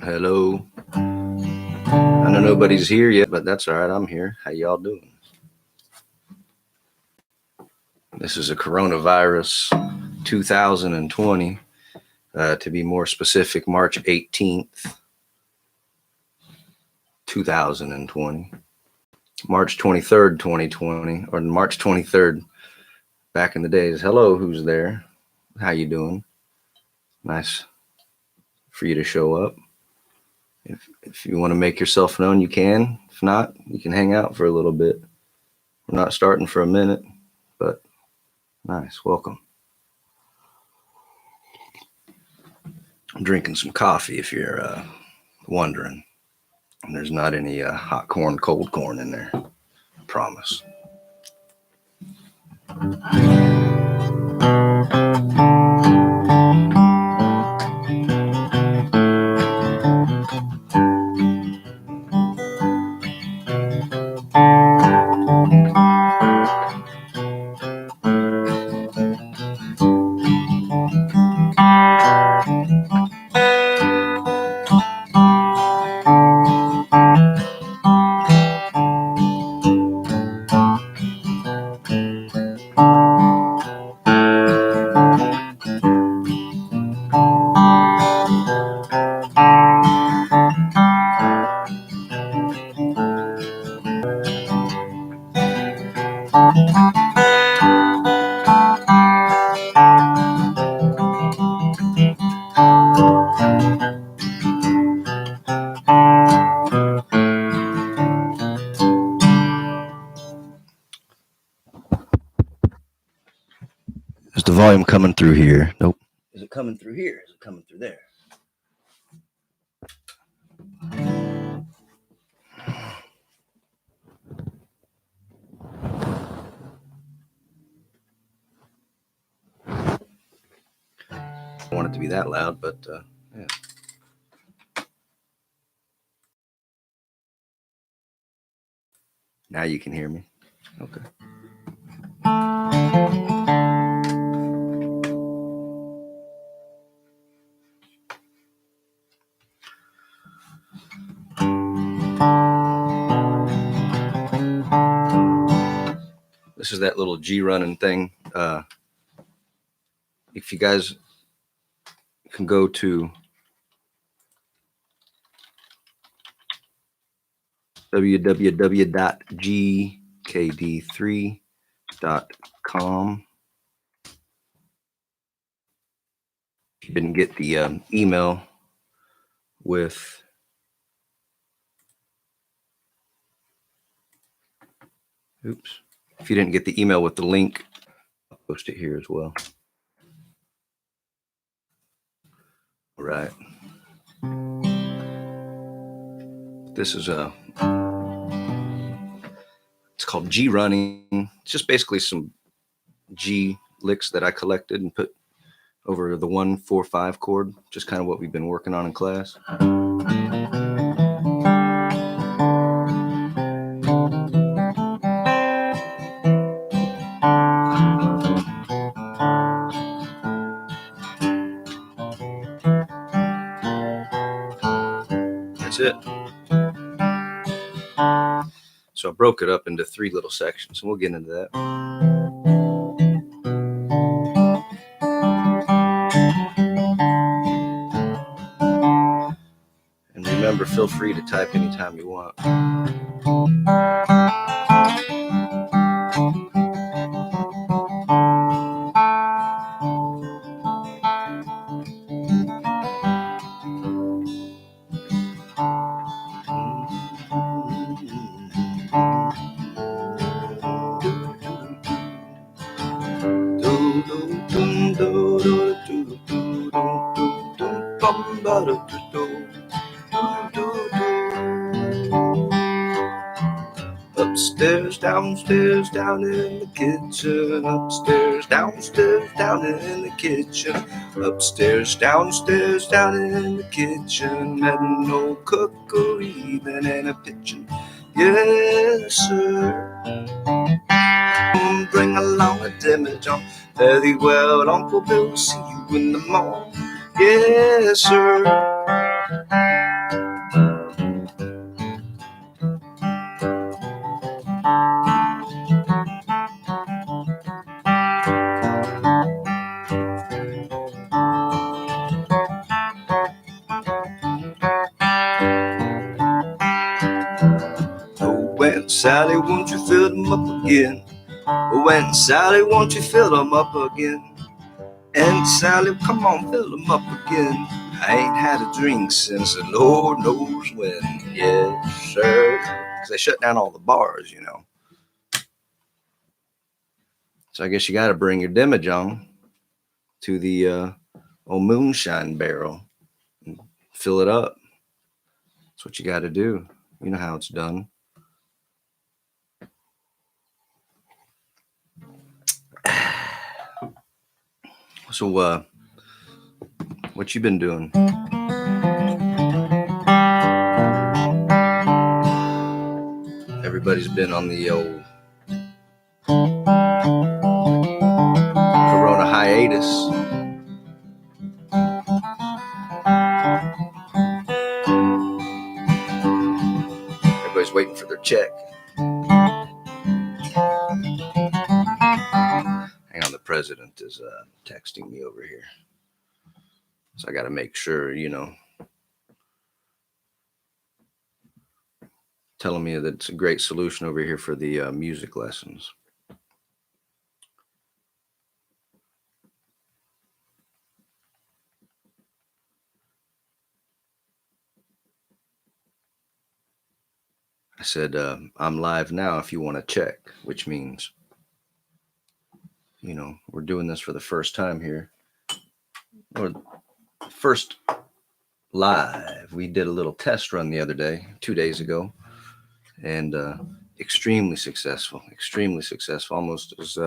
Hello. I know nobody's here yet, but that's all right. I'm here. How y'all doing? This is a coronavirus 2020. To be more specific, March 18th, 2020. March 23rd, 2020, or March 23rd, back in the days. Hello, who's there? How you doing? Nice for you to show up. If you want to make yourself known, you can. If not, you can hang out for a little bit. We're not starting for a minute, but nice. Welcome. I'm drinking some coffee if you're wondering. And there's not any hot corn, cold corn in there. I promise. Is the volume coming through here? Nope. Is it coming through here? Is it coming through there? I don't want it to be that loud, but yeah. Now you can hear me. Okay. This is that little G running thing. If you guys can go to www.gkd3.com. If you didn't get the email with if you didn't get the email with the link, I'll post it here as well. All right. This is it's called G running. It's just basically some G licks that I collected and put over the 1-4-5 chord, just kind of what we've been working on in class. That's it. So I broke it up into 3 little sections, and we'll get into that. And remember, feel free to type anytime you want. Upstairs, downstairs, down in the kitchen. Upstairs, downstairs, down in the kitchen. Upstairs, downstairs, down in the kitchen. And no cookery even in a kitchen. Yes, sir. Bring along a demijohn. Fare thee well, Uncle Bill, see you in the morning. Yes, sir. Oh, Aunt Sally, won't you fill them up again? Oh, Aunt Sally, won't you fill them up again? Aunt Sally, come on, fill them up again. I ain't had a drink since the Lord knows when. Yes, sir. Because they shut down all the bars, you know. So I guess you got to bring your demijohn to the old moonshine barrel and fill it up. That's what you got to do. You know how it's done. So, what you been doing? Everybody's been on the old Corona hiatus. Everybody's waiting for their check. Hang on, the president is texting me over here. So I got to make sure, you know, telling me that it's a great solution over here for the music lessons. I said, I'm live now if you want to check, which means, you know, we're doing this for the first time here. Or first live. We did a little test run the other day, 2 days ago, and extremely successful, almost as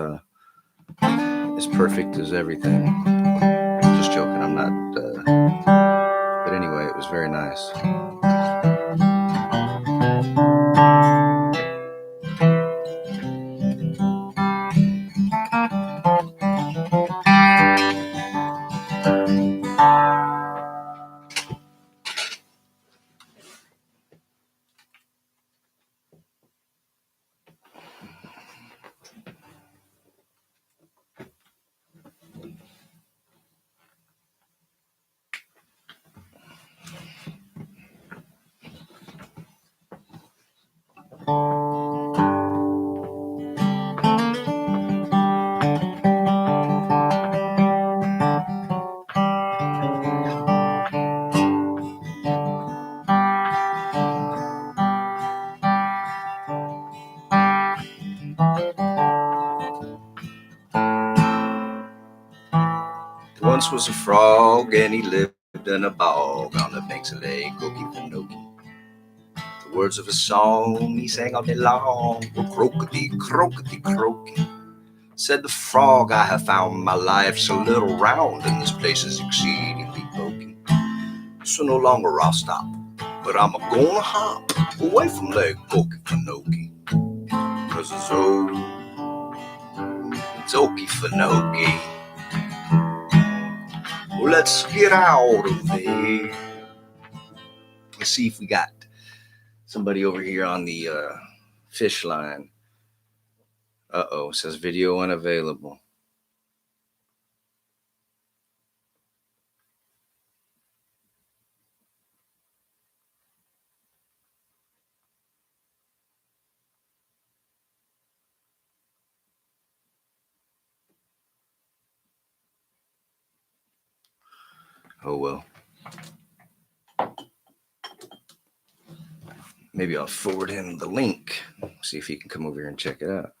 perfect as everything. Just joking, I'm not, but anyway, it was very nice. Once was a frog and he lived in a bog on the banks of Lake Okefenokee. The words of a song he sang all day long were croakety, croakety, croaky. Said the frog, I have found my life's a little round and this place is exceedingly pokey. So no longer I'll stop, but I'm gonna hop away from Lake Okefenokee. 'Cause it's Okefenokee. Well, let's get out of there. Let's see if we got somebody over here on the fish line. Uh-oh, says video unavailable. Oh, well. Maybe I'll forward him the link. See if he can come over here and check it out.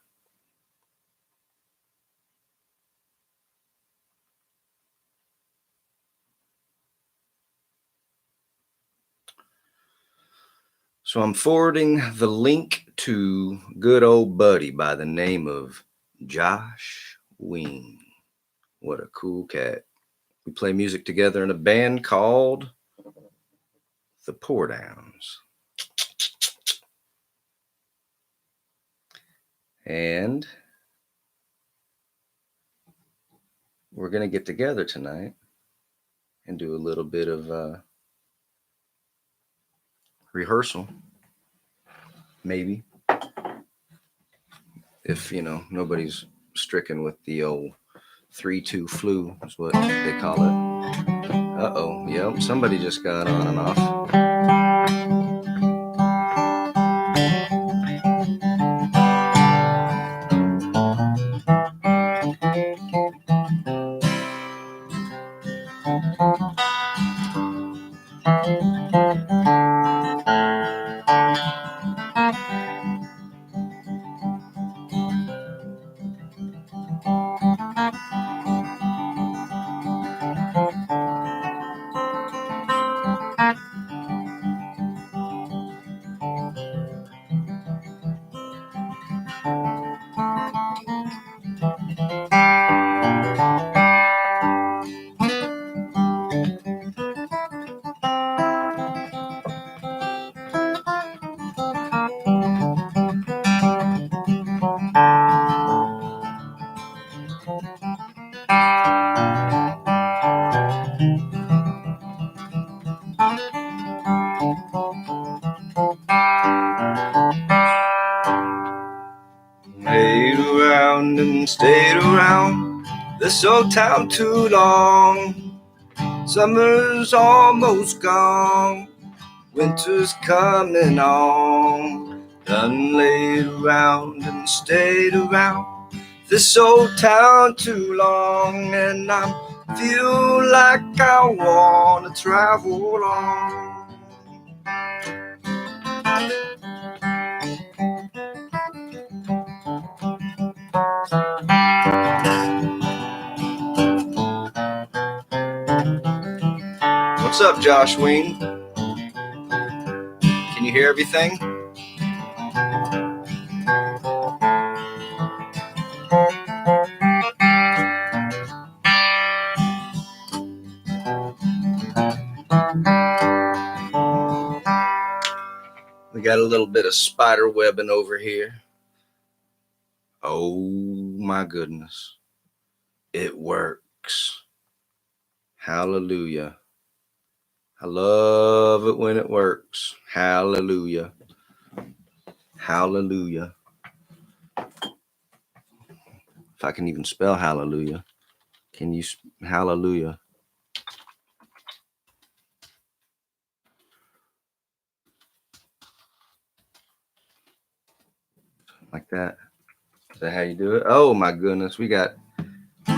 So I'm forwarding the link to good old buddy by the name of Josh Wing. What a cool cat. We play music together in a band called The Pour Downs. And we're going to get together tonight and do a little bit of rehearsal. Maybe. If, you know, nobody's stricken with the old 3-2 flu is what they call it. Uh-oh, yep, somebody just got on and off. Played around and stayed around this old town too long. Summer's almost gone, winter's coming on. Done laid around and stayed around this old town too long, and I feel like I wanna travel on. What's up, Josh Ween? Can you hear everything? We got a little bit of spider webbing over here. Oh my goodness. It works. Hallelujah. I love it when it works. Hallelujah. Hallelujah. If I can even spell hallelujah. Can you? Hallelujah. Like that. Is that how you do it? Oh my goodness. We got a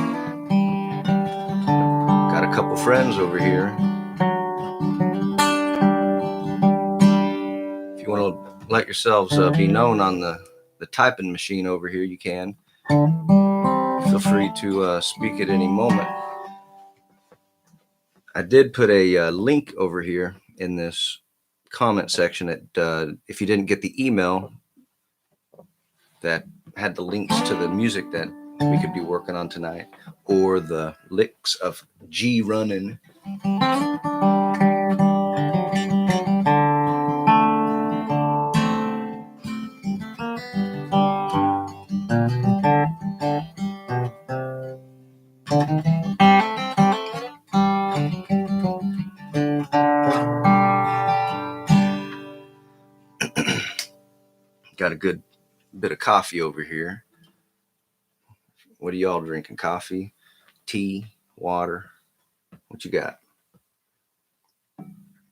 couple friends over here. If you want to let yourselves be known on the typing machine over here, you can. Feel free to speak at any moment. I did put a link over here in this comment section that if you didn't get the email that had the links to the music that we could be working on tonight, or the licks of G running. Got a good bit of coffee over here. What are y'all drinking? Coffee, tea, water? What you got?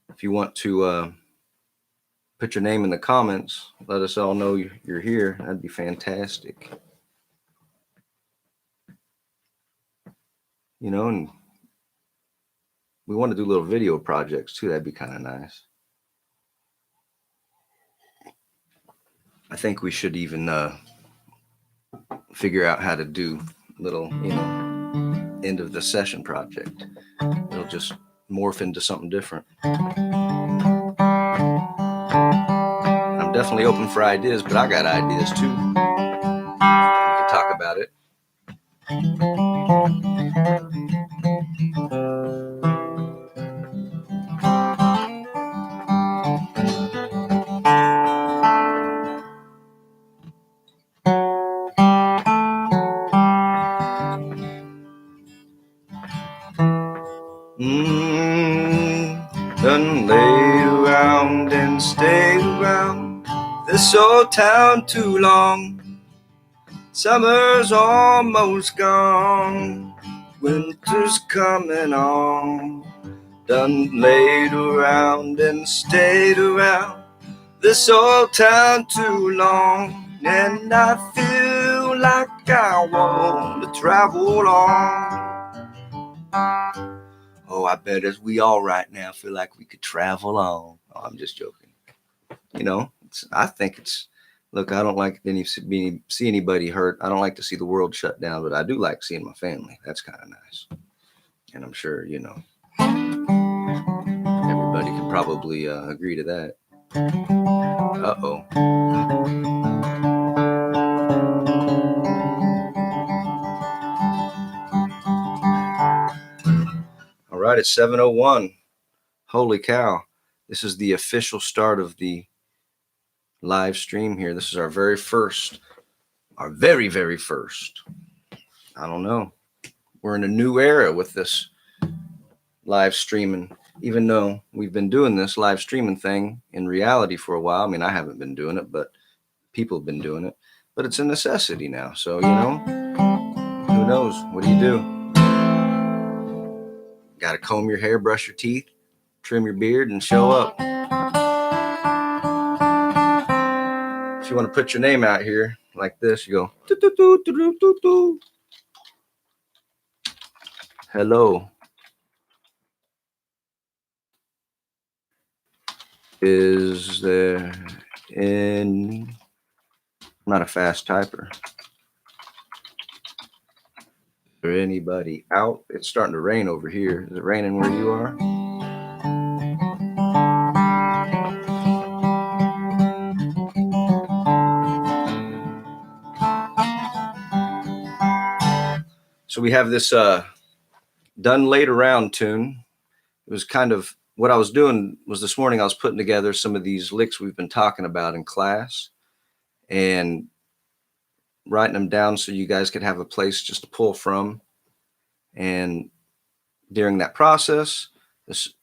If you want to put your name in the comments, let us all know you're here. That'd be fantastic. You know, and we want to do little video projects too. That'd be kind of nice. I think we should even figure out how to do little, end of the session project. It'll just morph into something different. I'm definitely open for ideas, but I got ideas too. We can talk about it. Done laid around and stayed around this old town too long. Summer's almost gone. Winter's coming on. Done laid around and stayed around this old town too long, and I feel like I want to travel on. Oh, I bet as we all right now feel like we could travel on. Oh, I'm just joking. You know, I think it's, look, I don't like see anybody hurt. I don't like to see the world shut down, but I do like seeing my family. That's kind of nice. And I'm sure, you know, everybody can probably agree to that. Uh-oh. All right, it's 7:01. Holy cow. This is the official start of the live stream here. This is our very first. I don't know. We're in a new era with this live streaming, even though we've been doing this live streaming thing in reality for a while. I mean, I haven't been doing it, but people have been doing it. But it's a necessity now. So, you know, who knows? What do you do? Got to comb your hair, brush your teeth, trim your beard, and show up. If you want to put your name out here like this, you go, doo, doo, doo, doo, doo, doo, doo. Hello. Is there any, I'm not a fast typer. Is there anybody out? It's starting to rain over here. Is it raining where you are? So we have this Done Laid Around tune. It was kind of, what I was doing was this morning I was putting together some of these licks we've been talking about in class and writing them down so you guys could have a place just to pull from. And during that process, this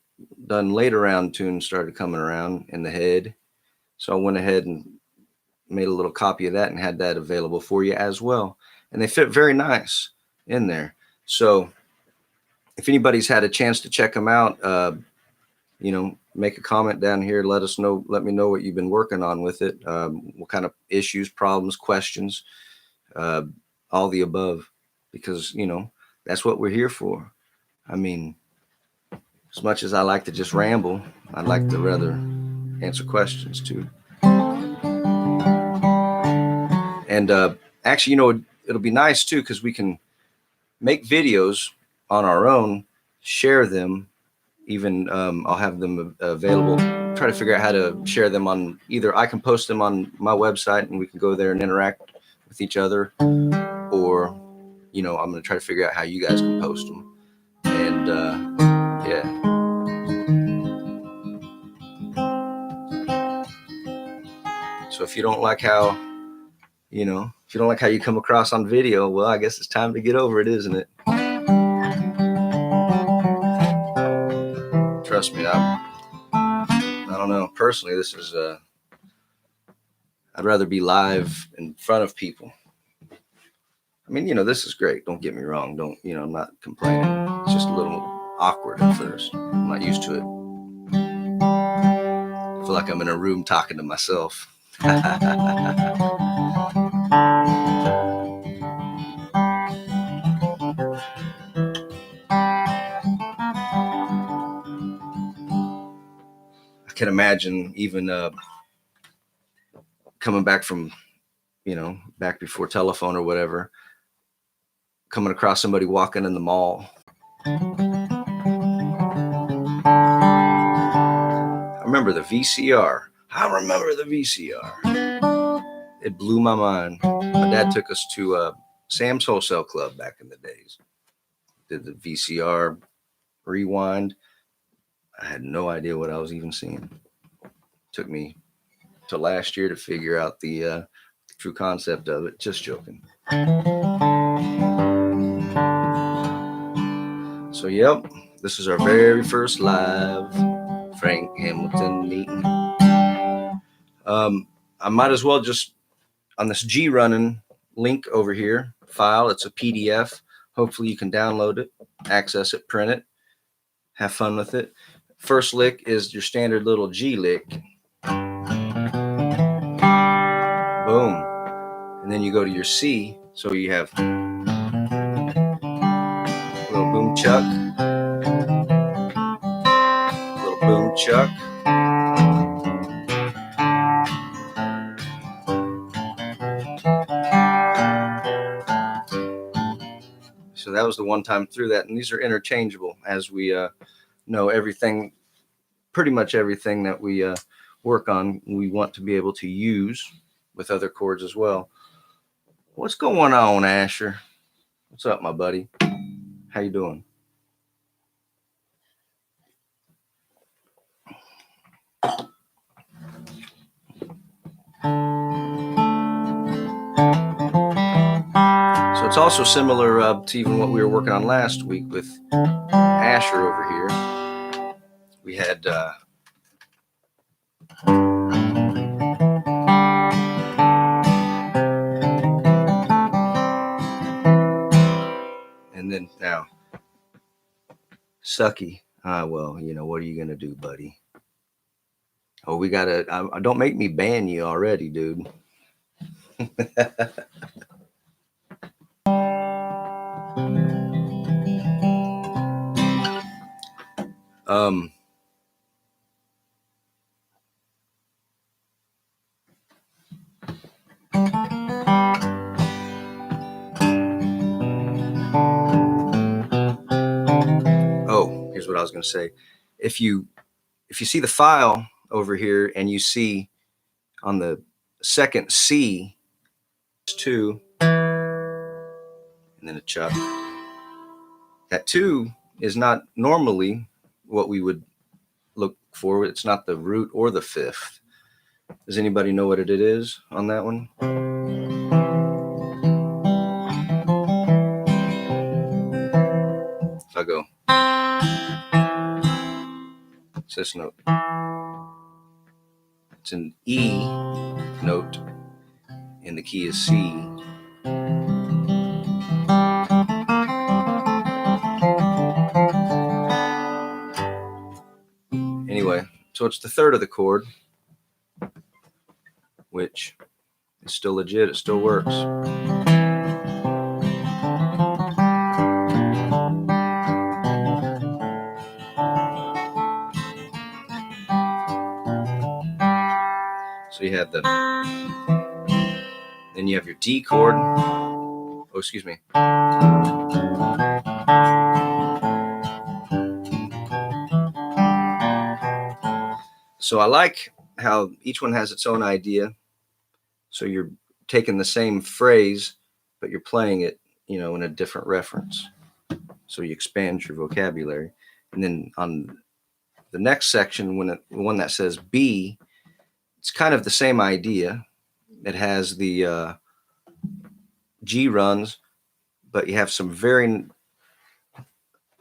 Done Laid Around tune started coming around in the head. So I went ahead and made a little copy of that and had that available for you as well. And they fit very nice in there. So if anybody's had a chance to check them out, you know, make a comment down here. Let me know what you've been working on with it. What kind of issues, problems, questions, all the above, because, you know, that's what we're here for. I mean, as much as I like to just ramble, I'd like to rather answer questions too. And actually, you know, it'll be nice too, because we can make videos on our own, share them. Even I'll have them available. Try to figure out how to share them on either I can post them on my website and we can go there and interact with each other, or, you know, I'm going to try to figure out how you guys can post them. And yeah. So if you don't like how, you know, if you don't like how you come across on video, well, I guess it's time to get over it, isn't it? Trust me, I don't know. Personally, this is I'd rather be live in front of people. I mean, you know, this is great. Don't get me wrong. Don't, you know, I'm not complaining. It's just a little awkward at first. I'm not used to it. I feel like I'm in a room talking to myself. I can imagine even coming back from, you know, back before telephone or whatever, coming across somebody walking in the mall. I remember the VCR. It blew my mind. My dad took us to Sam's Wholesale Club back in the days. Did the VCR rewind. I had no idea what I was even seeing. Took me to last year to figure out the true concept of it. Just joking. So, yep, this is our very first live Frank Hamilton meeting. I might as well just, on this G running link over here, file, it's a PDF. Hopefully you can download it, access it, print it, have fun with it. First lick is your standard little G lick. Boom. And then you go to your C, so you have a little boom chuck, little boom chuck. So that was the one time through that, and these are interchangeable as we know everything, pretty much everything that we work on, we want to be able to use with other chords as well. What's going on, Asher? What's up, my buddy? How you doing? So it's also similar to even what we were working on last week with Asher over here. We had and then now Sucky. Well, you know, what are you gonna do, buddy? Oh, we gotta. Don't make me ban you already, dude. Oh, here's what I was gonna say. If you see the file over here and you see on the second C, 2, and then a chuck. That 2 is not normally what we would look for. It's not the root or the fifth. Does anybody know what it is on that one? If I go, it's this note. It's an E note, and the key is C. Anyway, so it's the third of the chord, which is still legit. It still works. So you have then you have your D chord. Oh, excuse me. So I like how each one has its own idea. So you're taking the same phrase, but you're playing it, you know, in a different reference. So you expand your vocabulary. And then on the next section, the one that says B, it's kind of the same idea. It has the G runs, but you have some very, in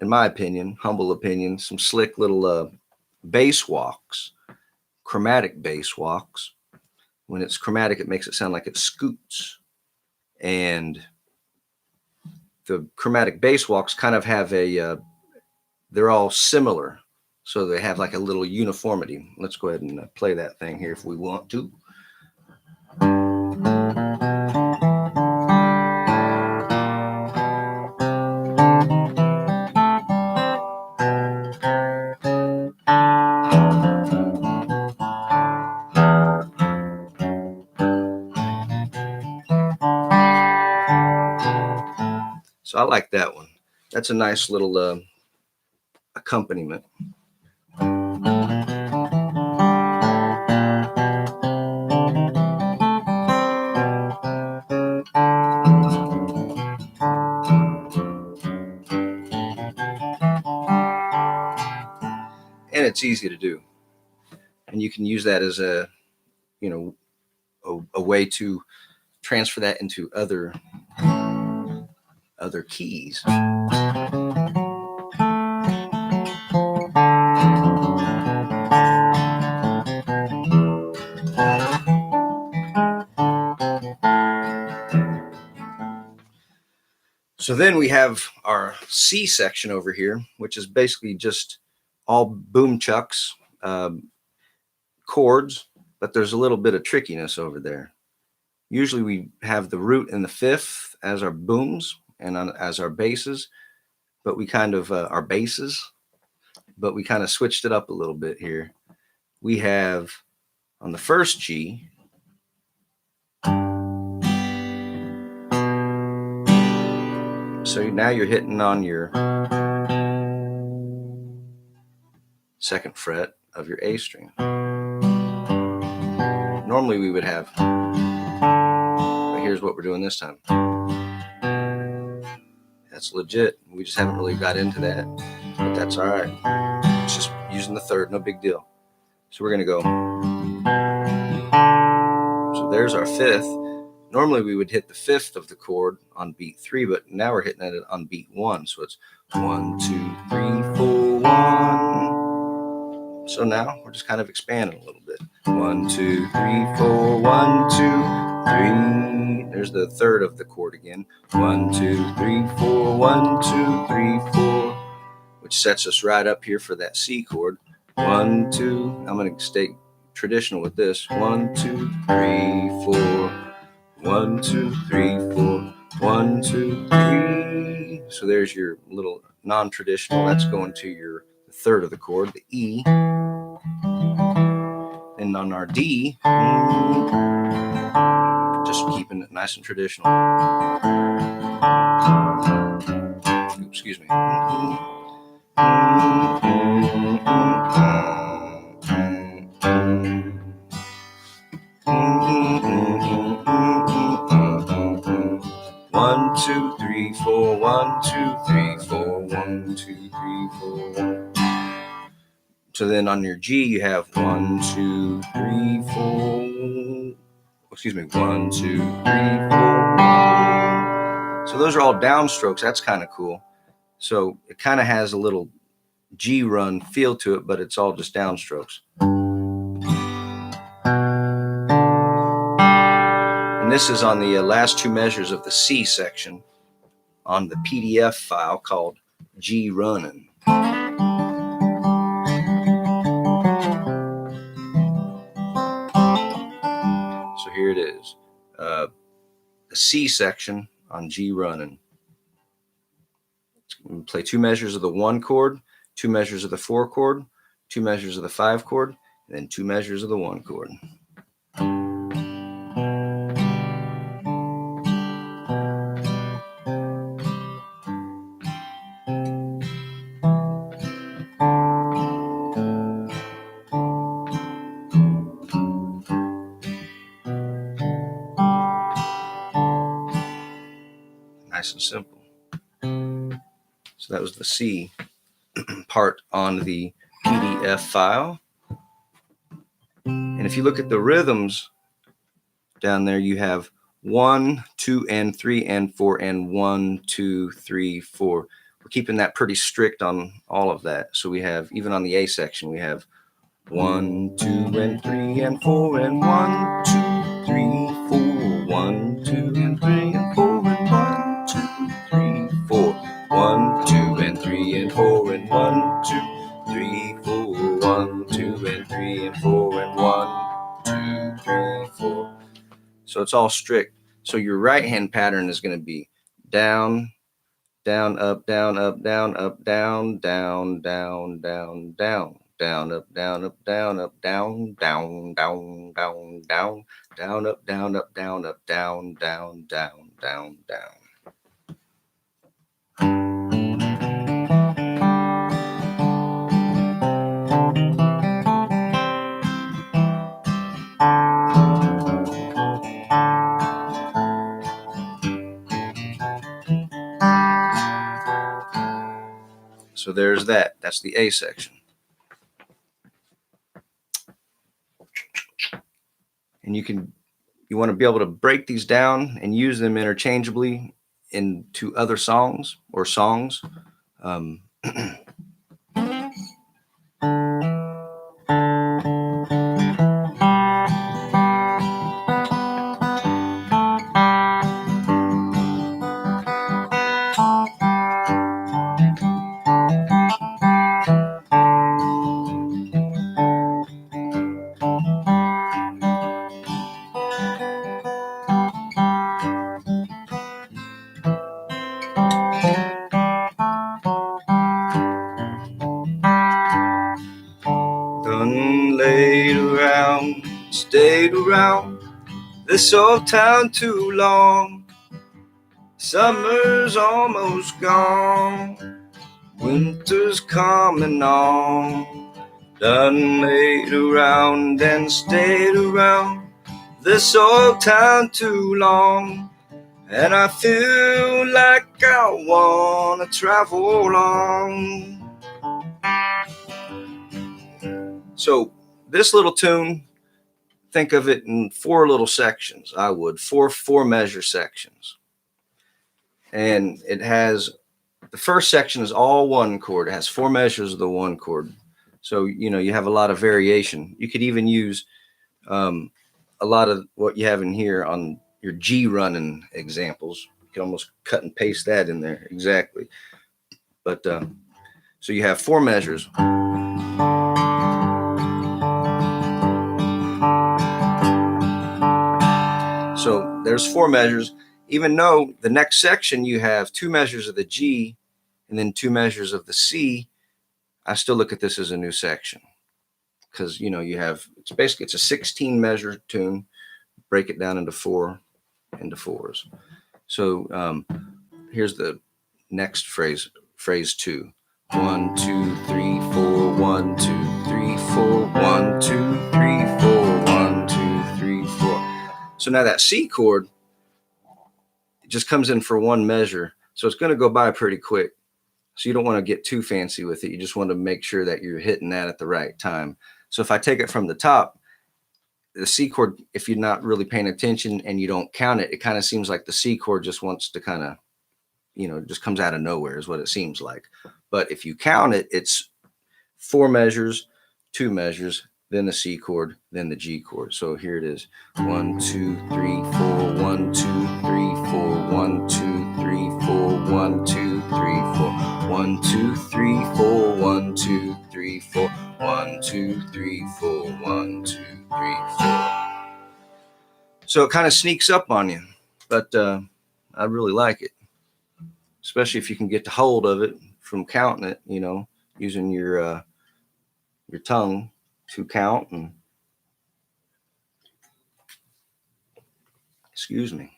my opinion, humble opinion, some slick little bass walks, chromatic bass walks. When it's chromatic, it makes it sound like it scoots. And the chromatic bass walks kind of have they're all similar. So they have like a little uniformity. Let's go ahead and play that thing here if we want to. So I like that one. That's a nice little accompaniment. And it's easy to do. And you can use that as a, you know, a way to transfer that into other keys. So then we have our C section over here, which is basically just all boom chucks, chords, but there's a little bit of trickiness over there. Usually we have the root and the fifth as our booms and as our basses, but we kind of our basses, but we kind of switched it up a little bit here. We have on the first G, so now you're hitting on your second fret of your A string. Normally we would have, but here's what we're doing this time. That's legit. We just haven't really got into that, but that's all right. It's just using the third, no big deal. So we're going to go. So there's our fifth. Normally we would hit the fifth of the chord on beat 3, but now we're hitting it on beat 1. So it's 1, 2, 3, 4, 1. So now we're just kind of expanding a little bit. 1, 2, 3, 4, 1, 2, 3. There's the third of the chord again. 1, 2, 3, 4, 1, 2, 3, 4, which sets us right up here for that C chord. 1, 2. I'm going to stay traditional with this. 1, 2, 3, 4. 1, 2, 3, 4. 1, 2, 3. So there's your little non-traditional. That's going to your third of the chord, the E. And on our D, just keeping it nice and traditional. Excuse me. 1, 2, 3, 4. 1, 2, 3, 4. 1, 2, 3, 4. 1. So then on your G, you have 1, 2, 3, 4. Excuse me, 1, 2, 3, 4. So those are all downstrokes. That's kind of cool. So it kind of has a little G run feel to it, but it's all just downstrokes. And this is on the last two measures of the C section on the PDF file called G Runnin'. So here it is, the C section on G Runnin'. We play two measures of the 1 chord, two measures of the 4 chord, two measures of the 5 chord, and then two measures of the 1 chord. Nice and simple. So that was the C part on the PDF file. And if you look at the rhythms down there, you have 1, 2, and 3, and 4, and 1, 2, 3, 4. We're keeping that pretty strict on all of that. So we have, even on the A section, we have 1, 2, and 3, and 4, and 1, 2, 3, 4. 1, 2, and 3, and 4, and 1, 2, 3, 4. 1, 2, and 3, and 4, and 1, 2, 3, 4. 1, 2, and 3, and 4, and 1, 2, 3, 4. So it's all strict. So your right hand pattern is going to be down, down, up, down, up, down, up, down, down, down, down, down. Down, up, down, up, down, up, down, down, down, down, down, down, up, down, up, down, up, down, down, down, down, down. So there's that. That's the A section. And you want to be able to break these down and use them interchangeably into other songs or songs. played around, stayed around this old town too long. Summer's almost gone, winter's coming on. Done laid around and stayed around this old town too long, and I feel like I wanna travel on. So this little tune, think of it in 4 little sections. I would four measure sections, and it has, the first section is all 1 chord. It has 4 measures of the 1 chord. So, you know, you have a lot of variation. You could even use a lot of what you have in here on your G running examples. You can almost cut and paste that in there. Exactly. But so you have 4 measures. So there's 4 measures, even though the next section you have 2 measures of the G and then 2 measures of the C. I still look at this as a new section, because, you know, you have, it's basically, it's a 16 measure tune. Break it down into 4 into 4s. So here's the next phrase, phrase 2. 1 2 3 4 1 2 3 4 1 2 3 4 1 2 3 4. So now that C chord, it just comes in for 1 measure, so it's going to go by pretty quick. So you don't want to get too fancy with it. You just want to make sure that you're hitting that at the right time. So if I take it from the top, the C chord, if you're not really paying attention and you don't count it, it kind of seems like the C chord just wants to kind of, you know, just comes out of nowhere is what it seems like. But if you count it, it's 4 measures, 2 measures, then the C chord, then the G chord. So here it is. 1 2 3 4 1 2 3 4 1 2 3 4 1 2 3 4 1 2 3 4 1 2 3 4 1 2 3 4 1 2 3 4. So it kind of sneaks up on you, but I really like it, especially if you can get the hold of it from counting it, you know, using your tongue to count. And excuse me,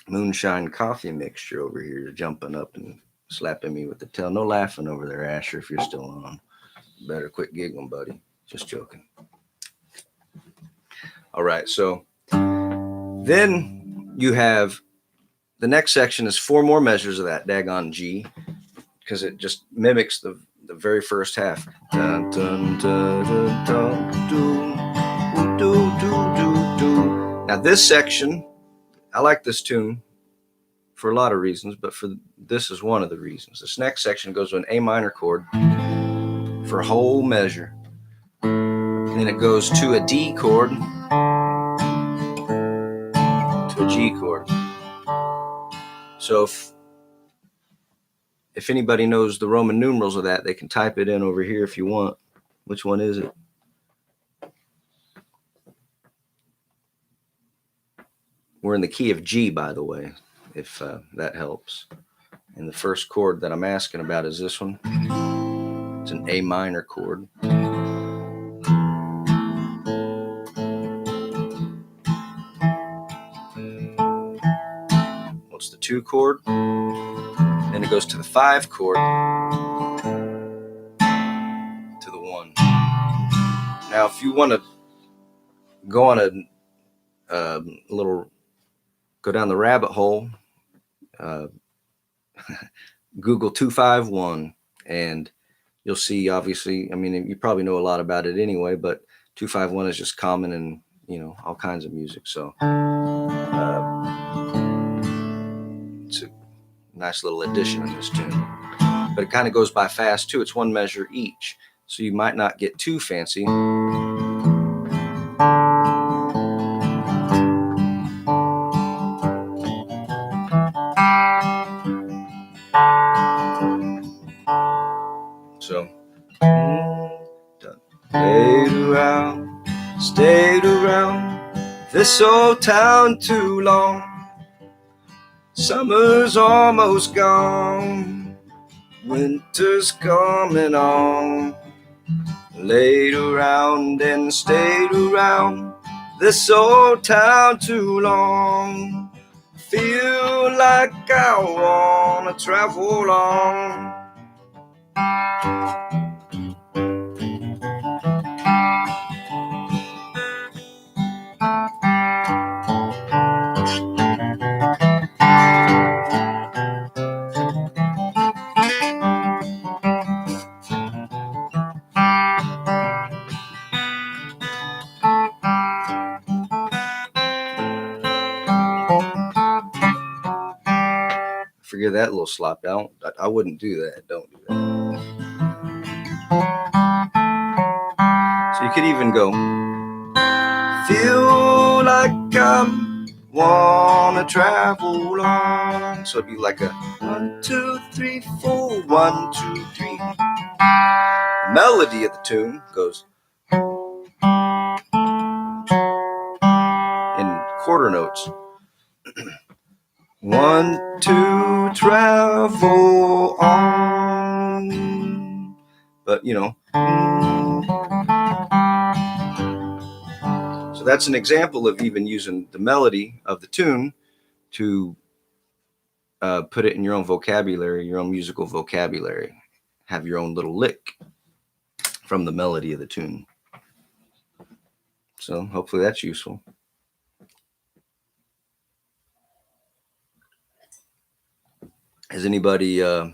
moonshine coffee mixture over here jumping up and slapping me with the tail. No laughing over there, Asher, if you're still on. Better quit giggling, buddy. Just joking. All right, so then you have the next section is 4 more measures of that daggone G, because it just mimics the very first half. Dun, dun, dun, dun, dun, dun, dun, dun, dun, dun. Now this section, I like this tune for a lot of reasons, but for this is one of the reasons. This next section goes to an A minor chord for a whole measure. And then it goes to a D chord, to a G chord. So if anybody knows the Roman numerals of that, they can type it in over here if you want. Which one is it? We're in the key of G, by the way, if that helps. And the first chord that I'm asking about is this one. It's an A minor chord. What's the 2 chord? Then it goes to the 5 chord, to the 1. Now, if you want to go on a little, go down the rabbit hole, Google 251, and you'll see, obviously, I mean, you probably know a lot about it anyway, but 251 is just common in, you know, all kinds of music. So it's a nice little addition in this tune, but it kind of goes by fast too. It's 1 measure each, so you might not get too fancy. So played around, stayed around this old town too long. Summer's almost gone, winter's coming on. Laid around and stayed around this old town too long. Feel like I wanna travel on. Figure that little slop. I wouldn't do that. Don't do that. So you could even go, feel like I'm wanna travel on. So it'd be like a 1, 2, 3, 4, 1, 2, 3. The melody of the tune goes in quarter notes. 1, 2, travel on. But you know. So that's an example of even using the melody of the tune to put it in your own vocabulary, your own musical vocabulary. Have your own little lick from the melody of the tune. So hopefully that's useful. Has anybody know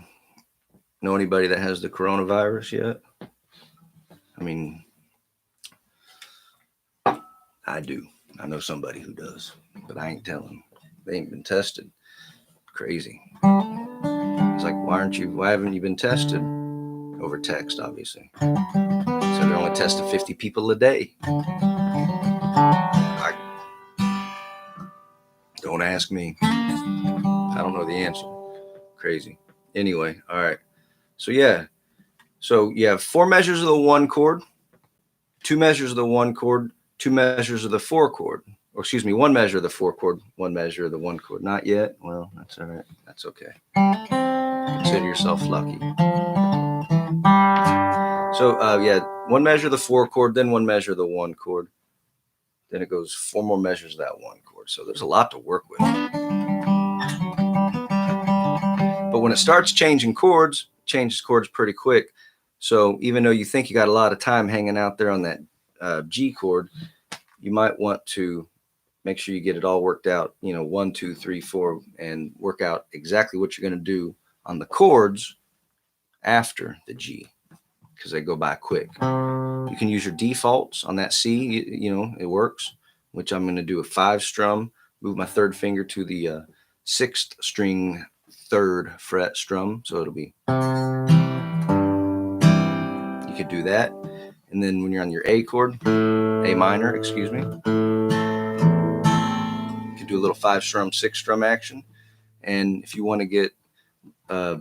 anybody that has the coronavirus yet? I mean, I do. I know somebody who does, but I ain't telling them. They ain't been tested. Crazy. It's like, why haven't you been tested? Over text, obviously. So they're only testing 50 people a day. Don't ask me. I don't know the answer. Crazy. Anyway, all right. So yeah. So you have 4 measures of the 1 chord, 2 measures of the 1 chord, 2 measures of the 4 chord. Or excuse me, 1 measure of the 4 chord, 1 measure of the 1 chord. Not yet. Well, that's all right. That's okay. Consider yourself lucky. So yeah, 1 measure of the 4 chord, then 1 measure of the 1 chord. Then it goes 4 more measures of that 1 chord. So there's a lot to work with. But when it starts changing chords, it changes chords pretty quick. So even though you think you got a lot of time hanging out there on that G chord, you might want to make sure you get it all worked out, 1, 2, 3, 4, and work out exactly what you're going to do on the chords after the G, because they go by quick. You can use your defaults on that C, it works, which I'm going to do a 5 strum, move my 3rd finger to the 6th string 3rd fret strum. So it'll be, you could do that. And then when you're on your A chord, A minor, excuse me, you can do a little 5 strum, 6 strum action. And if you want to get a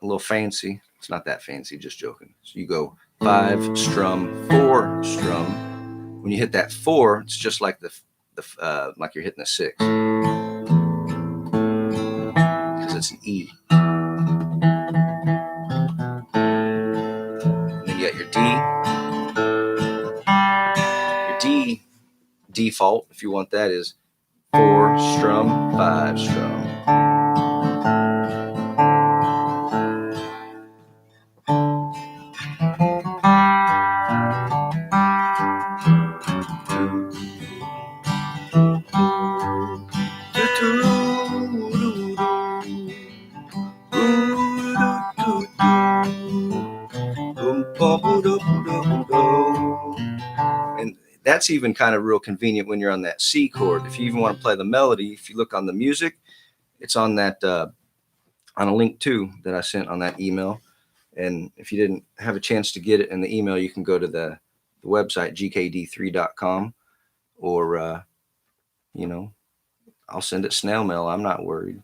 little fancy, it's not that fancy, just joking. So you go 5 strum, 4 strum. When you hit that 4, it's just like like you're hitting a 6, because it's an E. And then you got your D. Your D default, if you want that, is 4 strum, 5 strum. And that's even kind of real convenient when you're on that C chord. If you even want to play the melody, if you look on the music, it's on that on a link too that I sent on that email. And if you didn't have a chance to get it in the email, you can go to the website gkd3.com, or I'll send it snail mail. I'm not worried.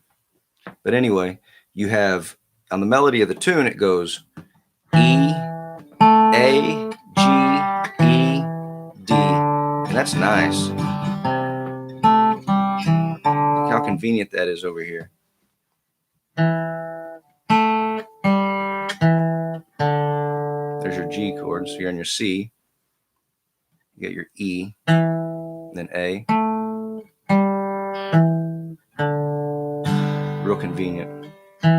But anyway, you have on the melody of the tune, it goes E, A, G, E, D, and that's nice. Look how convenient that is over here. There's your G chord. So you're on your C. You get your E, then A. Real convenient. You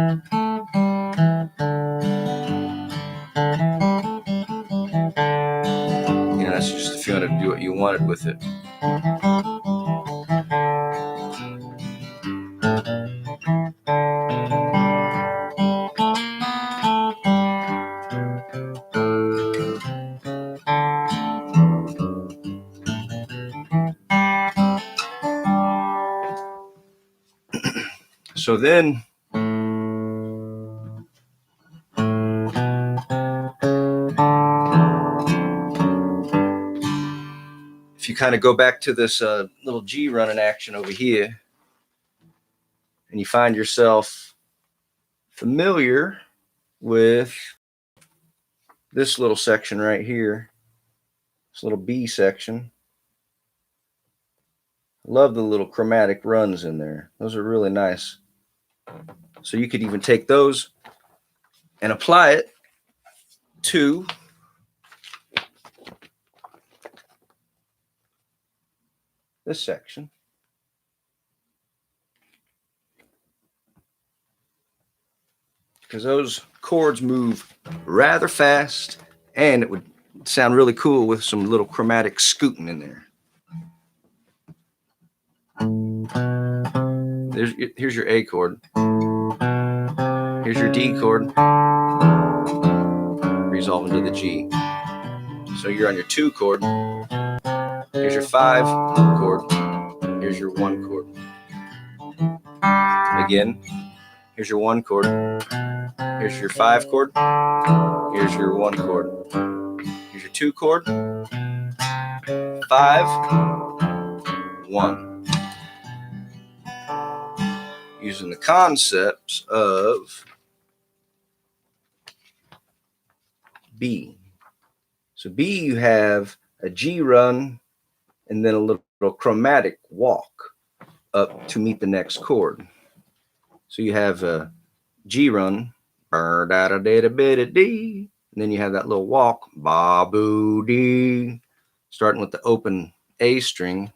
know, that's just if you want to do what you wanted with it. So then if you kind of go back to this little G running action over here, and you find yourself familiar with this little section right here, this little B section. Love the little chromatic runs in there. Those are really nice. So you could even take those and apply it to this section. Because those chords move rather fast, and it would sound really cool with some little chromatic scooting in there. Here's your A chord. Here's your D chord. Resolve into the G. So you're on your 2 chord. Here's your 5 chord. Here's your 1 chord. Again, here's your 1 chord. Here's your 5 chord. Here's your 1 chord. Here's your 2 chord. 5, 1. Using the concepts of B. So B, you have a G run and then a little chromatic walk up to meet the next chord. So you have a G run, and then you have that little walk, ba-boo dee, starting with the open A string.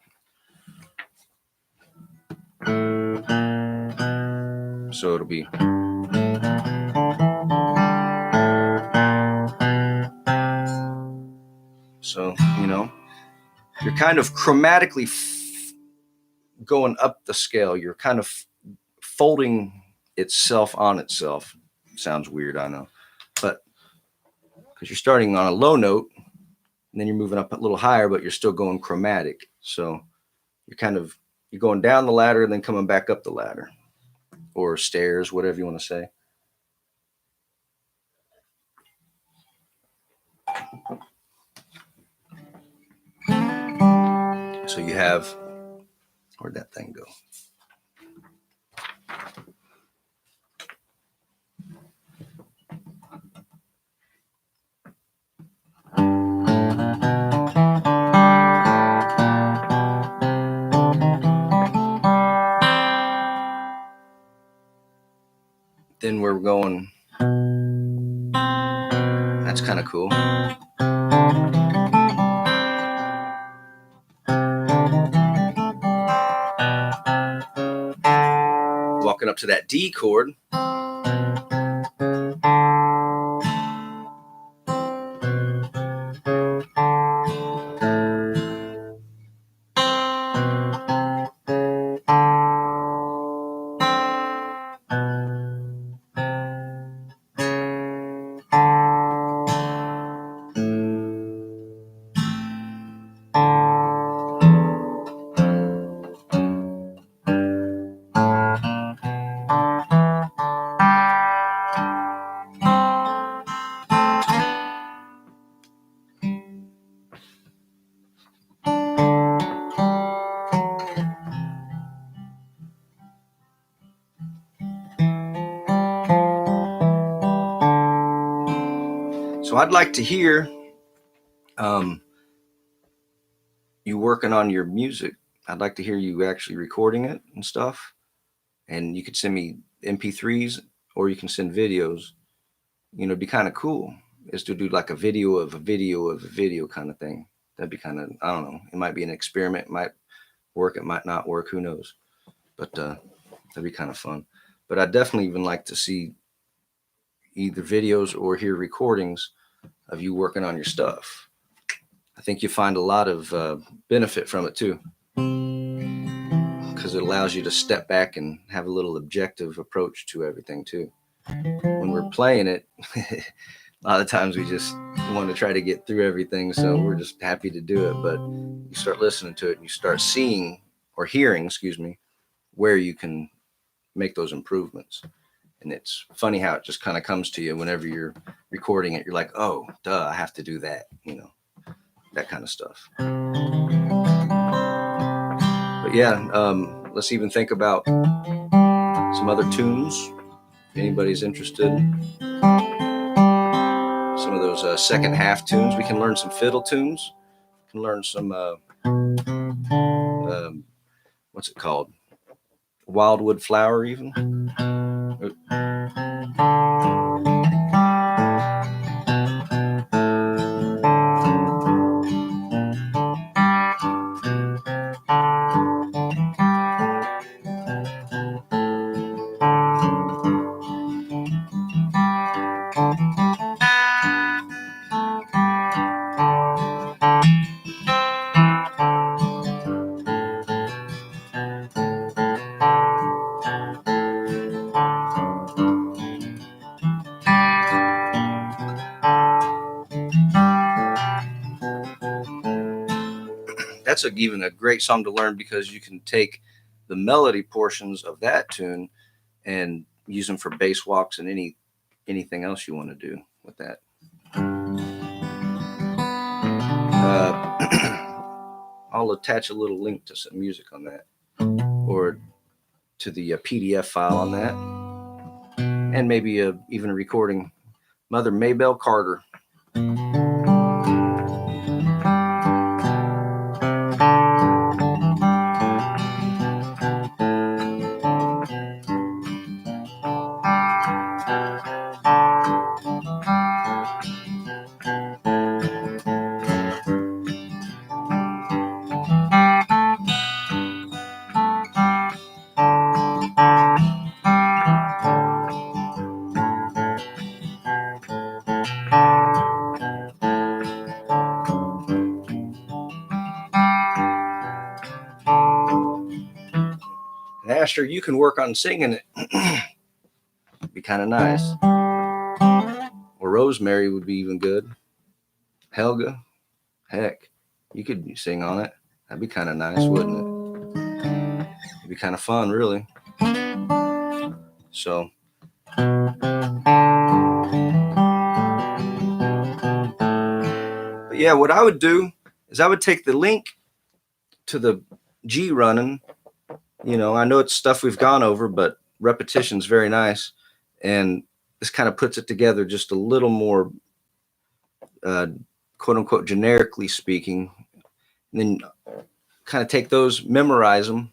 So it'll be so, you know, you're kind of chromatically going up the scale. You're kind of folding itself on itself. Sounds weird, I know, but because you're starting on a low note and then you're moving up a little higher, but you're still going chromatic. So you're going down the ladder and then coming back up the ladder, or stairs, whatever you want to say. So you have, where'd that thing go? Then we're going, that's kind of cool. Walking up to that D chord. So I'd like to hear you working on your music. I'd like to hear you actually recording it and stuff. And you could send me MP3s or you can send videos. You know, it'd be kind of cool is to do like a video of a video of a video kind of thing. That'd be kind of, I don't know. It might be an experiment. It might work. It might not work. Who knows? But that'd be kind of fun. But I definitely even like to see either videos or hear recordings of you working on your stuff. I think you find a lot of benefit from it too, because it allows you to step back and have a little objective approach to everything too. When we're playing it, a lot of times we just want to try to get through everything, so we're just happy to do it. But you start listening to it and you start seeing or hearing, where you can make those improvements. And it's funny how it just kind of comes to you whenever you're recording it. You're like, oh, duh, I have to do that, that kind of stuff. But yeah, let's even think about some other tunes. If anybody's interested, some of those second half tunes. We can learn some fiddle tunes. We can learn some, what's it called? Wildwood Flower even. That's even a great song to learn, because you can take the melody portions of that tune and use them for bass walks and anything else you want to do with that. I'll attach a little link to some music on that, or to the PDF file on that, and maybe even a recording. Mother Maybelle Carter. And Asher, you can work on singing it. Be kind of nice. Or Rosemary would be even good. Helga, heck, you could sing on it. That'd be kind of nice, wouldn't it? It'd be kind of fun, really. So, but yeah, what I would do is I would take the link to the G running. I know it's stuff we've gone over, but repetition's very nice. And this kind of puts it together just a little more, quote unquote, generically speaking. And then kind of take those, memorize them,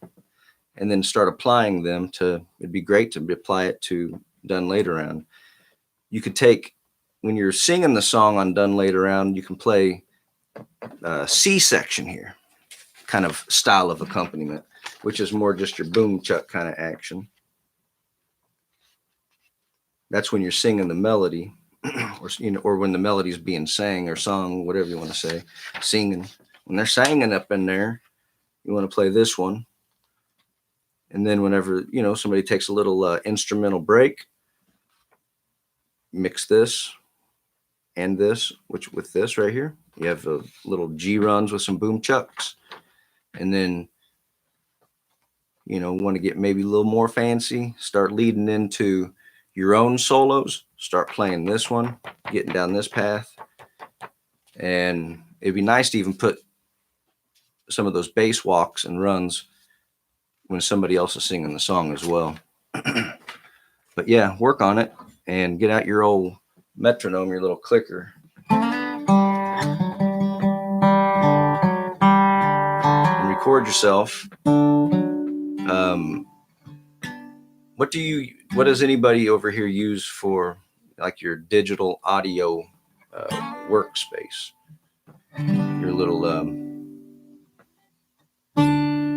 and then start applying them it'd be great to apply it to Done Later Round. You could take, when you're singing the song on Done Later Round, you can play C section here, kind of style of accompaniment, which is more just your boom chuck kind of action. That's when you're singing the melody, or when the melody's being sang or sung, whatever you want to say, singing. When they're singing up in there, you want to play this one. And then whenever, somebody takes a little instrumental break, mix this and this, which with this right here, you have a little G runs with some boom chucks. And then, want to get maybe a little more fancy, start leading into your own solos, start playing this one, getting down this path. And it'd be nice to even put some of those bass walks and runs when somebody else is singing the song as well. But yeah, work on it and get out your old metronome, your little clicker. And record yourself. What does anybody over here use for like your digital audio workspace, your little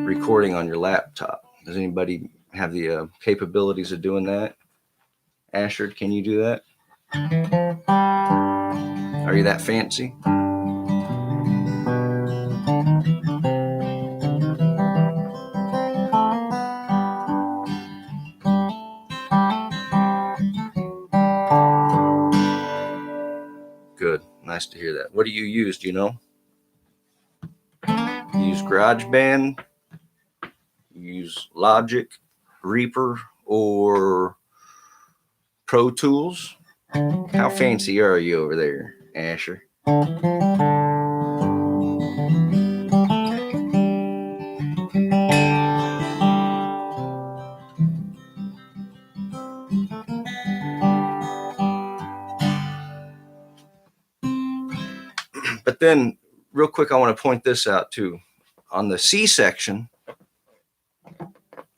recording on your laptop. Does anybody have the capabilities of doing that? Asher, can you do that? Are you that fancy? Good. Nice to hear that. What do you use? Do you know? You use GarageBand, you use Logic, Reaper, or Pro Tools? How fancy are you over there, Asher? But then, real quick, I want to point this out too. On the C section,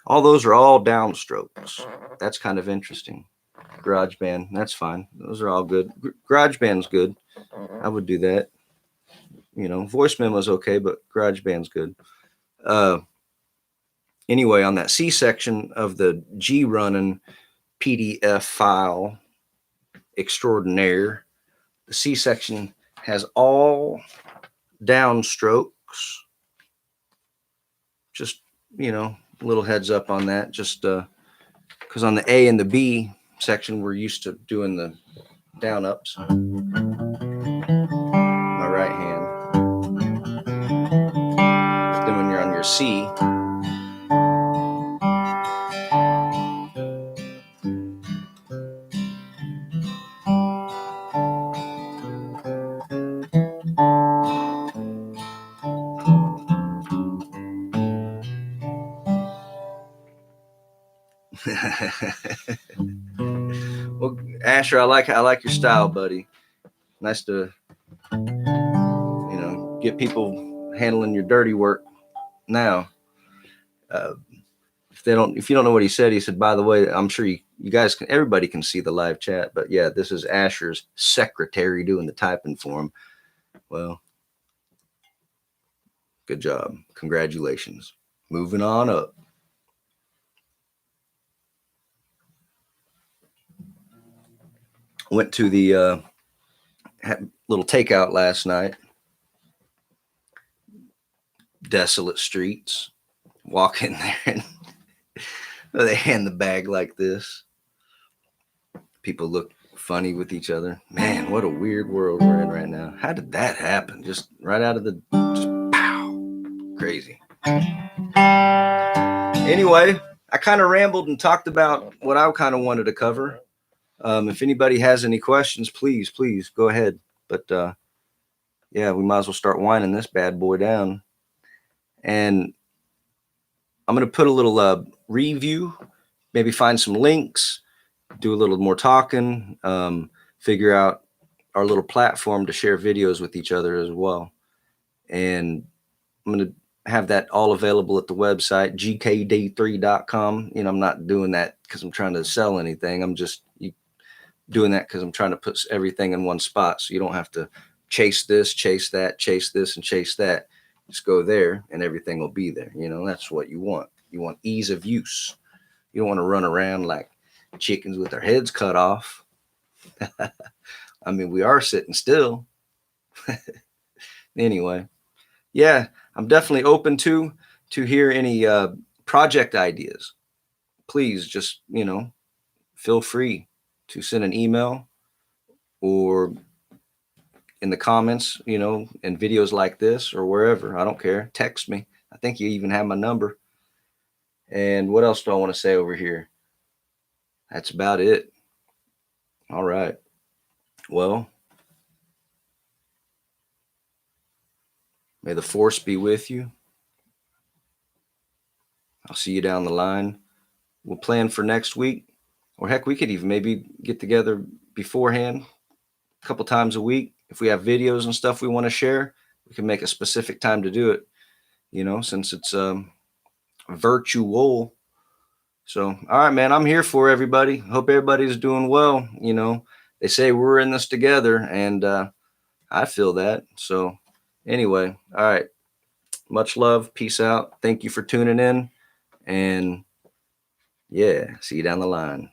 all those are all downstrokes. That's kind of interesting. GarageBand, that's fine. Those are all good. GarageBand's good. I would do that. You know, voice memo's okay, but GarageBand's good. Anyway, on that C section of the G running PDF file extraordinaire, the C section has all downstrokes. Just, you know, a little heads up on that. Just because on the A and the B section, we're used to doing the down ups. My right hand. But then when you're on your C, well, Asher, I like your style, buddy. Nice to, you know, get people handling your dirty work now. If you don't know what he said, by the way, I'm sure you guys can, everybody can see the live chat, but yeah, this is Asher's secretary doing the typing for him. Well, good job. Congratulations. Moving on up. Went to the little takeout last night. Desolate streets. Walk in there and they hand the bag like this. People look funny with each other. Man, what a weird world we're in right now. How did that happen? Just right out of the, just pow. Crazy. Anyway, I kind of rambled and talked about what I kind of wanted to cover. If anybody has any questions, please go ahead. But yeah, we might as well start winding this bad boy down. And I'm going to put a little review, maybe find some links, do a little more talking, figure out our little platform to share videos with each other as well. And I'm going to have that all available at the website, gkd3.com. You know, I'm not doing that because I'm trying to sell anything. I'm just doing that because I'm trying to put everything in one spot. So you don't have to chase this, chase that, chase this, and chase that. Just go there and everything will be there. You know, that's what you want. You want ease of use. You don't want to run around like chickens with their heads cut off. I mean, we are sitting still. Anyway, yeah, I'm definitely open to hear any project ideas. Please just, you know, feel free to send an email or in the comments, you know, in videos like this or wherever. I don't care. Text me. I think you even have my number. And what else do I want to say over here? That's about it. All right. Well, may the force be with you. I'll see you down the line. We'll plan for next week. Or heck, we could even maybe get together beforehand a couple times a week. If we have videos and stuff we want to share, we can make a specific time to do it, you know, since it's virtual. So, all right, man, I'm here for everybody. Hope everybody's doing well. You know, they say we're in this together, and I feel that. So anyway, all right. Much love. Peace out. Thank you for tuning in. And yeah, see you down the line.